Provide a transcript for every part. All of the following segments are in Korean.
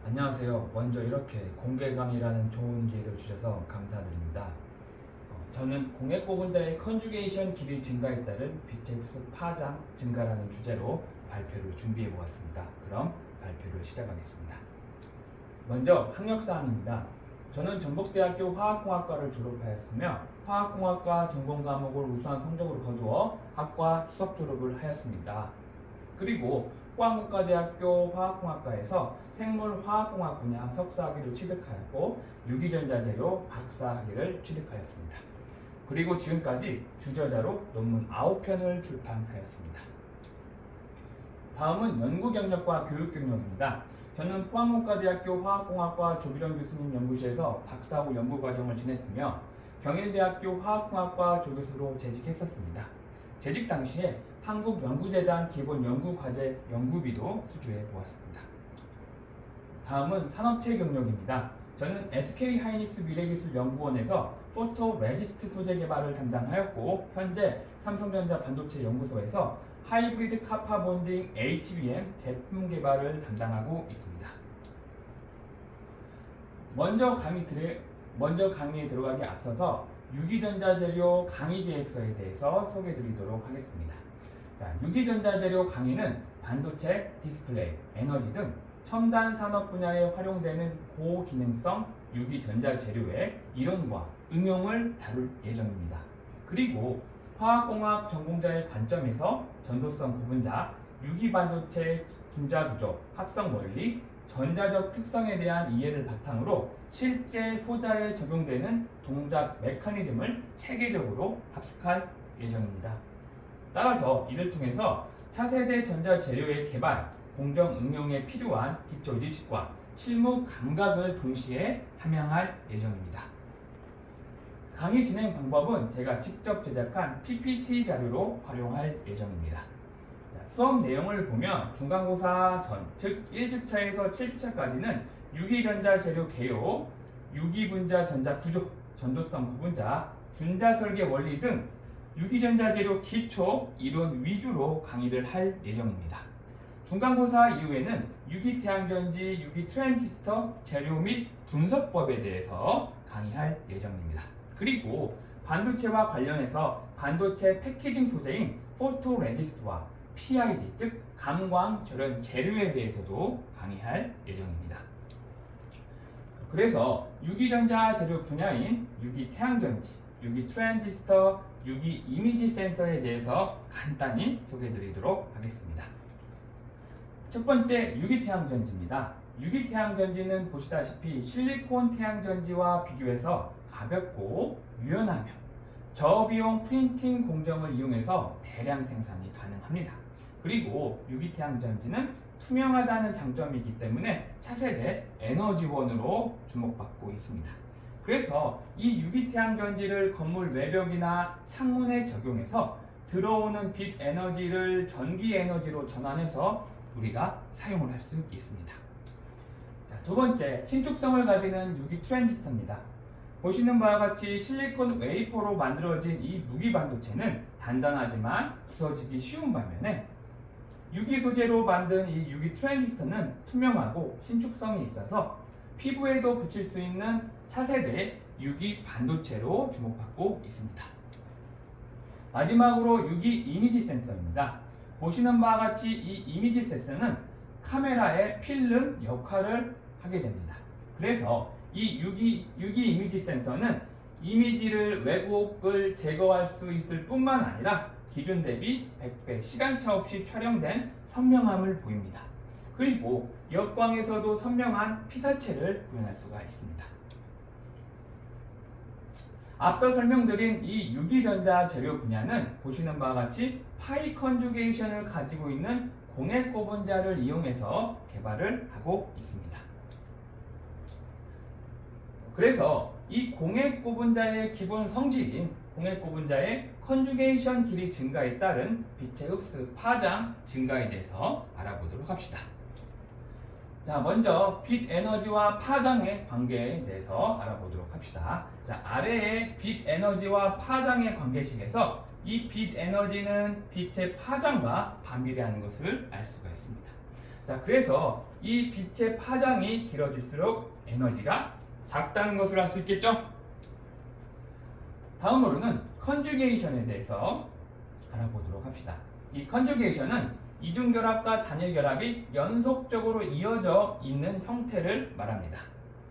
안녕하세요. 먼저 이렇게 공개 강의라는 좋은 기회를 주셔서 감사드립니다. 저는 공액 고분자의 컨주게이션 길이 증가에 따른 빛의 흡수 파장 증가라는 주제로 발표를 준비해 보았습니다. 그럼 발표를 시작하겠습니다. 먼저 학력사항입니다. 저는 전북대학교 화학공학과를 졸업하였으며 화학공학과 전공 과목을 우수한 성적으로 거두어 학과 수석 졸업을 하였습니다. 그리고 포항국가대학교 화학공학과에서 생물화학공학 분야 석사학위를 취득하였고 유기전자재료 박사학위를 취득하였습니다. 그리고 지금까지 주저자로 논문 9편을 출판하였습니다. 다음은 연구 경력과 교육 경력입니다. 저는 포항국가대학교 화학공학과 조기령 교수님 연구실에서 박사후 연구과정을 지냈으며 경일대학교 화학공학과 조교수로 재직했었습니다. 재직 당시에 한국연구재단 기본 연구과제 연구비도 수주해 보았습니다. 다음은 산업체 경력입니다. 저는 SK하이닉스 미래기술연구원에서 포토레지스트 소재 개발을 담당하였고 현재 삼성전자 반도체 연구소에서 하이브리드 카파 본딩 HBM 제품 개발을 담당하고 있습니다. 먼저 강의에 들어가기 앞서서 유기전자재료 강의 계획서에 대해서 소개해드리도록 하겠습니다. 유기전자재료 강의는 반도체, 디스플레이, 에너지 등 첨단 산업 분야에 활용되는 고기능성 유기전자재료의 이론과 응용을 다룰 예정입니다. 그리고 화학공학 전공자의 관점에서 전도성 구분자, 유기반도체 분자구조, 합성원리, 전자적 특성에 대한 이해를 바탕으로 실제 소자에 적용되는 동작 메커니즘을 체계적으로 합숙할 예정입니다. 따라서 이를 통해서 차세대 전자재료의 개발, 공정 응용에 필요한 기초 지식과 실무 감각을 동시에 함양할 예정입니다. 강의 진행 방법은 제가 직접 제작한 PPT 자료로 활용할 예정입니다. 수업 내용을 보면 중간고사 전, 즉 1주차에서 7주차까지는 유기전자재료 개요, 유기분자 전자구조, 전도성 구분자, 분자설계 원리 등 유기전자재료 기초 이론 위주로 강의를 할 예정입니다. 중간고사 이후에는 유기태양전지, 유기트랜지스터, 재료 및 분석법에 대해서 강의할 예정입니다. 그리고 반도체와 관련해서 반도체 패키징 소재인 포토레지스트와 PID, 즉 감광 절연 재료에 대해서도 강의할 예정입니다. 그래서 유기전자 재료 분야인 유기태양전지, 유기트랜지스터, 유기이미지 센서에 대해서 간단히 소개해드리도록 하겠습니다. 첫 번째 유기태양전지입니다. 유기태양전지는 보시다시피 실리콘 태양전지와 비교해서 가볍고 유연하며 저비용 프린팅 공정을 이용해서 대량 생산이 가능합니다. 그리고 유기태양전지는 투명하다는 장점이 있기 때문에 차세대 에너지원으로 주목받고 있습니다. 그래서 이 유기태양전지를 건물 외벽이나 창문에 적용해서 들어오는 빛 에너지를 전기 에너지로 전환해서 우리가 사용을 할 수 있습니다. 두 번째, 신축성을 가지는 유기 트랜지스터입니다. 보시는 바와 같이 실리콘 웨이퍼로 만들어진 이 무기 반도체는 단단하지만 부서지기 쉬운 반면에 유기 소재로 만든 이 유기 트랜지스터는 투명하고 신축성이 있어서 피부에도 붙일 수 있는 차세대 유기 반도체로 주목받고 있습니다. 마지막으로 유기 이미지 센서입니다. 보시는 바와 같이 이 이미지 센서는 카메라의 필름 역할을 하게 됩니다. 그래서 이 유기 이미지 센서는 이미지를 왜곡을 제거할 수 있을 뿐만 아니라 기존 대비 100배 시간차 없이 촬영된 선명함을 보입니다. 그리고 역광에서도 선명한 피사체를 구현할 수가 있습니다. 앞서 설명드린 이 유기전자 재료 분야는 보시는 바와 같이 파이 컨주게이션을 가지고 있는 공액 고분자를 이용해서 개발을 하고 있습니다. 그래서 이 공액 고분자의 기본 성질인 공액 고분자의 컨주게이션 길이 증가에 따른 빛의 흡수 파장 증가에 대해서 알아보도록 합시다. 자, 먼저 빛 에너지와 파장의 관계에 대해서 알아보도록 합시다. 자, 아래의 빛 에너지와 파장의 관계식에서 이 빛 에너지는 빛의 파장과 반비례하는 것을 알 수가 있습니다. 자, 그래서 이 빛의 파장이 길어질수록 에너지가 작다는 것을 알 수 있겠죠? 다음으로는 컨주게이션에 대해서 알아보도록 합시다. 이 컨주게이션은 이중결합과 단일결합이 연속적으로 이어져 있는 형태를 말합니다.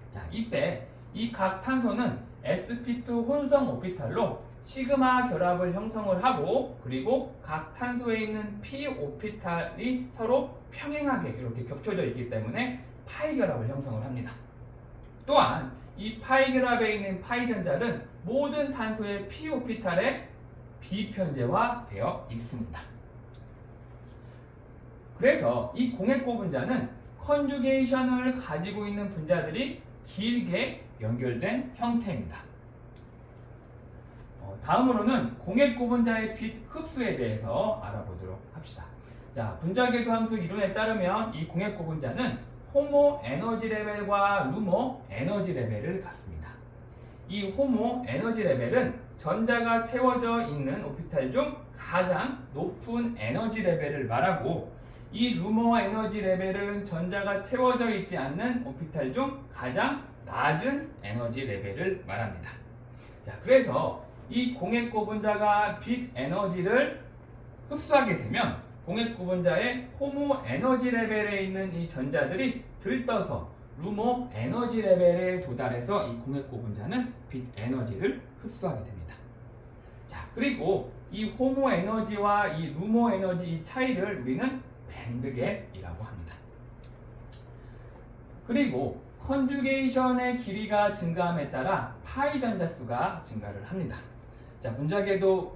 자, 이때 이 각 탄소는 sp2 혼성 오피탈로 시그마 결합을 형성을 하고, 그리고 각 탄소에 있는 p 오피탈이 서로 평행하게 이렇게 겹쳐져 있기 때문에 파이 결합을 형성을 합니다. 또한 이 파이 결합에 있는 파이 전자는 모든 탄소의 p 오피탈에 비편제화되어 있습니다. 그래서 이 공액고 분자는 컨주게이션을 가지고 있는 분자들이 길게 연결된 형태입니다. 다음으로는 공액고 분자의 빛 흡수에 대해서 알아보도록 합시다. 자, 분자궤도 함수 이론에 따르면 이 공액고 분자는 호모 에너지 레벨과 루모 에너지 레벨을 갖습니다. 이 호모 에너지 레벨은 전자가 채워져 있는 오피탈 중 가장 높은 에너지 레벨을 말하고, 이 루모 에너지 레벨은 전자가 채워져 있지 않는 오피탈 중 가장 낮은 에너지 레벨을 말합니다. 자, 그래서 이 공액고 분자가 빛 에너지를 흡수하게 되면 공액고 분자의 호모 에너지 레벨에 있는 이 전자들이 들떠서 루모 에너지 레벨에 도달해서 이 공액고 분자는 빛 에너지를 흡수하게 됩니다. 자, 그리고 이 호모 에너지와 이 루모 에너지 이 차이를 우리는 밴드갭이라고 합니다. 그리고 컨주게이션의 길이가 증가함에 따라 파이 전자수가 증가를 합니다. 자, 분자궤도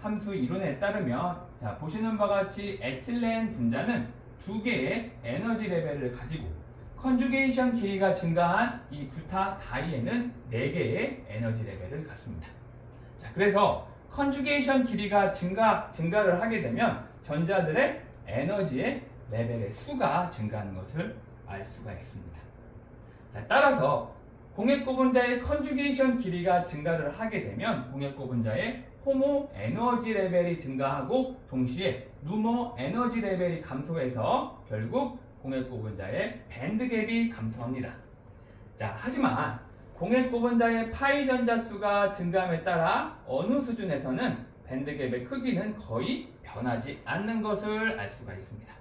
함수 이론에 따르면, 자, 보시는 바와 같이 에틸렌 분자는 두 개의 에너지 레벨을 가지고, 컨주게이션 길이가 증가한 이 부타 다이에는 4개의 에너지 레벨을 갖습니다. 자, 그래서 컨주게이션 길이가 증가를 하게 되면 전자들의 에너지의 레벨의 수가 증가하는 것을 알 수가 있습니다. 자, 따라서 공액고 분자의 컨주게이션 길이가 증가를 하게 되면 공액고 분자의 호모 에너지 레벨이 증가하고, 동시에 루모 에너지 레벨이 감소해서 결국 공액고 분자의 밴드갭이 감소합니다. 자, 하지만 공액고 분자의 파이 전자 수가 증가함에 따라 어느 수준에서는 밴드갭의 크기는 거의 변하지 않는 것을 알 수가 있습니다.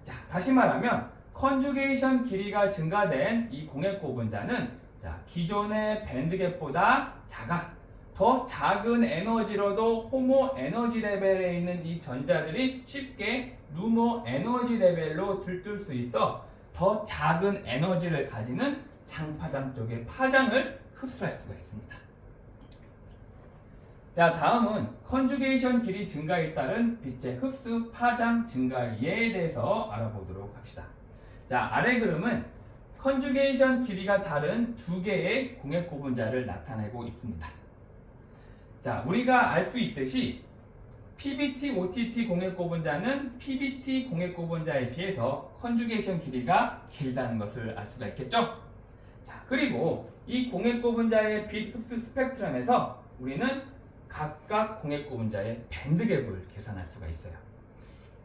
자, 다시 말하면 컨주게이션 길이가 증가된 이 공액고 분자는, 자, 기존의 밴드갭보다 더 작은 에너지로도 호모 에너지 레벨에 있는 이 전자들이 쉽게 루모 에너지 레벨로 들뜰 수 있어 더 작은 에너지를 가지는 장파장 쪽의 파장을 흡수할 수가 있습니다. 자, 다음은 컨주게이션 길이 증가에 따른 빛의 흡수 파장 증가의 예에 대해서 알아보도록 합시다. 자, 아래 그림은 컨주게이션 길이가 다른 두 개의 공액고 분자를 나타내고 있습니다. 자, 우리가 알 수 있듯이 PBT, OTT 공액고 분자는 PBT 공액고 분자에 비해서 컨주게이션 길이가 길다는 것을 알 수가 있겠죠? 자, 그리고 이 공액고 분자의 빛 흡수 스펙트럼에서 우리는 각각 공액고 분자의 밴드갭을 계산할 수가 있어요.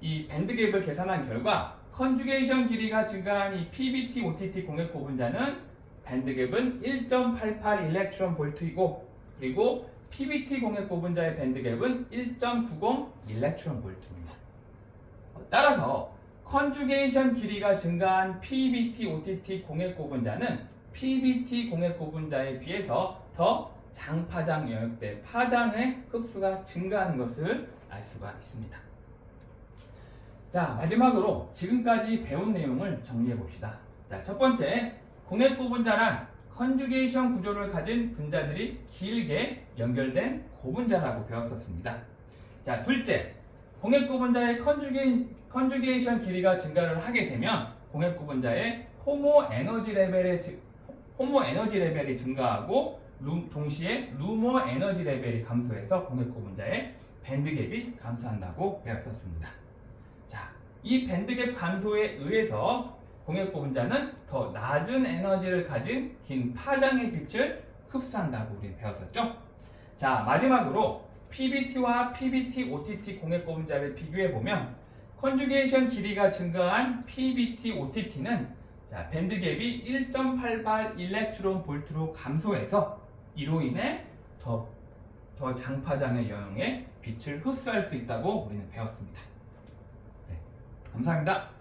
이 밴드갭을 계산한 결과 컨주게이션 길이가 증가한 이 PBT, OTT 공액고 분자는 밴드갭은 1.88 일렉트론 볼트이고, 그리고 PBT 공액고 분자의 밴드갭은 1.90 일렉트론 볼트입니다. 따라서 컨주게이션 길이가 증가한 PBT, OTT 공액고 분자는 PBT 공액고 분자에 비해서 더 장파장 영역대 파장의 흡수가 증가하는 것을 알 수가 있습니다. 자, 마지막으로 지금까지 배운 내용을 정리해 봅시다. 자, 첫 번째, 공액고 분자란 컨주게이션 구조를 가진 분자들이 길게 연결된 고분자라고 배웠었습니다. 자, 둘째, 공액고 분자의 컨주게이션 길이가 증가를 하게 되면 공액고 분자의 호모 에너지 레벨이 증가하고, 동시에 루모 에너지 레벨이 감소해서 공액고 분자의 밴드갭이 감소한다고 배웠었습니다. 자, 이 밴드갭 감소에 의해서 공액고 분자는 더 낮은 에너지를 가진 긴 파장의 빛을 흡수한다고 우리 배웠었죠. 자, 마지막으로 PBT와 PBT, OTT 공액고 분자를 비교해 보면, 컨주게이션 길이가 증가한 PBT, OTT는 자, 밴드갭이 1.88 일렉트론 볼트로 감소해서 이로 인해 더 장파장의 영역에 빛을 흡수할 수 있다고 우리는 배웠습니다. 네, 감사합니다.